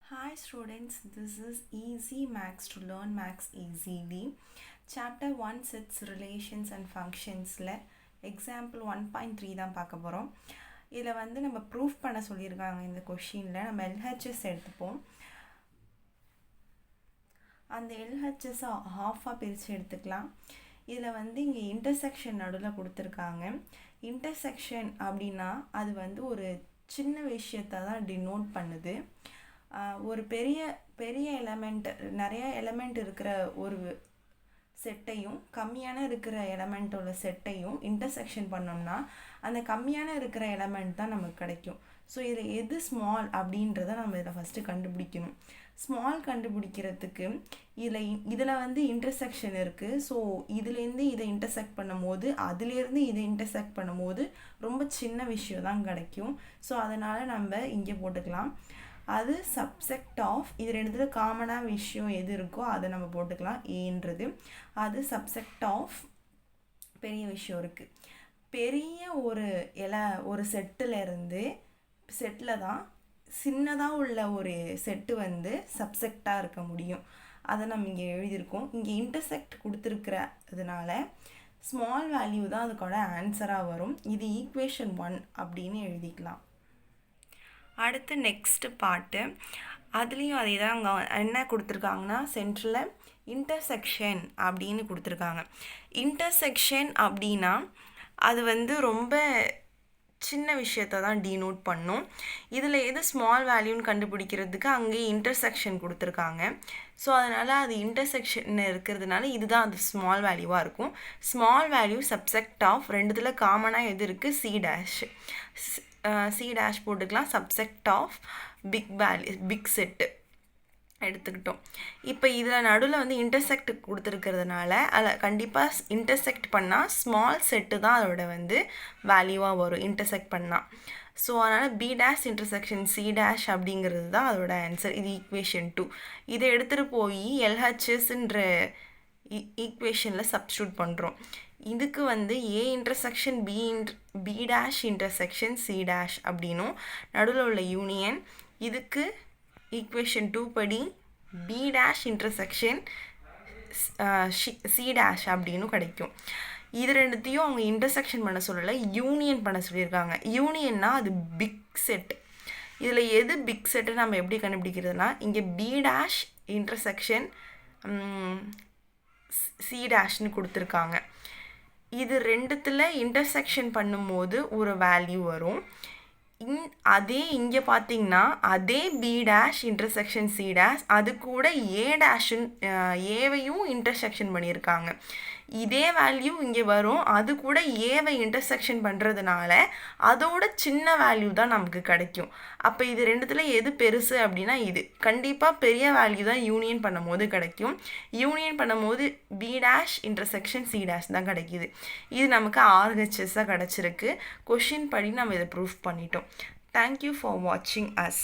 Hi students, this is Easy Max to learn Max easily. Chapter 1 sets relations and functionsல example 1.3 தான் பார்க்க போகிறோம். இதில் வந்து நம்ம ப்ரூஃப் பண்ண சொல்லியிருக்காங்க. இந்த கொஷினில் நம்ம LHS எடுத்துப்போம். அந்த LHS ஹாஃபாக பிரித்து எடுத்துக்கலாம். இதில் வந்து இங்கே இன்டர்செக்ஷன் நடுவில் கொடுத்துருக்காங்க. இன்டர்செக்ஷன் அப்படின்னா அது வந்து ஒரு சின்ன விஷயத்தை தான் டினோட் பண்ணுது. ஒரு பெரிய எலமெண்ட், நிறைய எலமெண்ட் இருக்கிற ஒரு செட்டையும் கம்மியான இருக்கிற எலமெண்ட்டோட செட்டையும் இன்டர்செக்ஷன் பண்ணோம்னா அந்த கம்மியான இருக்கிற எலமெண்ட் தான் நமக்கு கிடைக்கும். ஸோ இதில் எது ஸ்மால் அப்படின்றத நம்ம இதில் ஃபஸ்ட்டு கண்டுபிடிக்கணும். ஸ்மால் கண்டுபிடிக்கிறதுக்கு இதில் வந்து இன்டர்செக்ஷன் இருக்குது. ஸோ இதுலேருந்து இதை இன்டர்செக்ட் பண்ணும்போது அதுலேருந்து இதை இன்டர்செக்ட் பண்ணும்போது ரொம்ப சின்ன விஷயம் தான் கிடைக்கும். ஸோ அதனால் நம்ம இங்கே போட்டுக்கலாம். அது சப்செக்ட் ஆஃப், இது ரெண்டுத்தில் காமனாக விஷயம் எது இருக்கோ அதை நம்ம போட்டுக்கலாம். ஏன்றது அது சப்செக்ட் ஆஃப் பெரிய விஷயம் இருக்குது. பெரிய ஒரு செட்டில் தான் சின்னதாக உள்ள ஒரு செட்டு வந்து சப்செக்டாக இருக்க முடியும். அதை நம்ம இங்கே எழுதியிருக்கோம். இங்கே இன்டர்செக்ட் கொடுத்துருக்கிறதுனால ஸ்மால் வேல்யூ தான் அதுக்கோட ஆன்சராக வரும். இது ஈக்குவேஷன் 1 அப்படின்னு எழுதிக்கலாம். அடுத்து நெக்ஸ்ட்டு பார்ட்டு, அதுலேயும் அதே தான் அங்கே என்ன கொடுத்துருக்காங்கன்னா சென்டரில் இன்டர்செக்ஷன் அப்படின்னு கொடுத்துருக்காங்க. இன்டர்செக்ஷன் அப்படின்னா அது வந்து ரொம்ப சின்ன விஷயத்தை தான் டீனோட் பண்ணும். இதில் எது ஸ்மால் வேல்யூன்னு கண்டுபிடிக்கிறதுக்கு அங்கேயே இன்டர்செக்ஷன் கொடுத்துருக்காங்க. ஸோ அதனால் அது இன்டர்செக்ஷன் இருக்கிறதுனால இதுதான் அது ஸ்மால் வேல்யூவாக இருக்கும். ஸ்மால் வேல்யூ சப்செக்ட் ஆஃப் ரெண்டுத்தில் காமனாக எது இருக்குது, சி டேஷ் போட்டுக்கலாம். சப்செக்ட் ஆஃப் பிக் செட்டு எடுத்துக்கிட்டோம். இப்போ இதில் நடுவில் வந்து இன்டர்செக்ட் கொடுத்துருக்கிறதுனால அதில் கண்டிப்பாக இன்டர்செக்ட் பண்ணால் ஸ்மால் செட்டு தான் அதோட வந்து வேல்யூவாக வரும் இன்டர்செக்ட் பண்ணால். ஸோ அதனால் B dash intersection C dash அப்படிங்கிறது தான் அதோட ஆன்சர். இது ஈக்குவேஷன் 2. இதை எடுத்துகிட்டு போய் எல்ஹெச்எஸ்ன்ற ஈக்குவேஷனில் சப்ஸ்டியூட் பண்ணுறோம். இதுக்கு வந்து A intersection B dash intersection C dash அப்படின்னும் நடுவில் உள்ள யூனியன், இதுக்கு ஈக்குவேஷன் 2 படி B dash intersection C dash அப்படின்னு கிடைக்கும். இது ரெண்டுத்தையும் அவங்க இன்டர்செக்ஷன் பண்ண சொல்லலை, யூனியன் பண்ண சொல்லியிருக்காங்க. யூனியன்னா அது பிக் செட். இதில் எது பிக் செட்டு நம்ம எப்படி கண்டுபிடிக்கிறதுனா இங்கே பி டேஷ் இன்டர்செக்ஷன் சி டேஷ்னு கொடுத்துருக்காங்க. இது ரெண்டுத்தில் இன்டர்செக்ஷன் பண்ணும்போது ஒரு வேல்யூ வரும். அதே இங்கே பார்த்தீங்கன்னா அதே B dash intersection C dash அது கூட ஏவையும் இன்டர்செக்ஷன் பண்ணியிருக்காங்க. இதே வேல்யூ இங்கே வரும். அது கூட ஏவை இன்டர்செக்ஷன் பண்ணுறதுனால அதோட சின்ன வேல்யூ தான் நமக்கு கிடைக்கும். அப்போ இது ரெண்டுத்தில் எது பெருசு அப்படின்னா இது கண்டிப்பாக பெரிய வேல்யூ தான் யூனியன் பண்ணும்போது கிடைக்கும். யூனியன் பண்ணும்போது B dash intersection C dash தான் கிடைக்கிது. இது நமக்கு RHSஸாக கிடச்சிருக்கு. கொஷின் படி நம்ம இதை ப்ரூஃப் பண்ணிட்டோம். Thank you for watching us.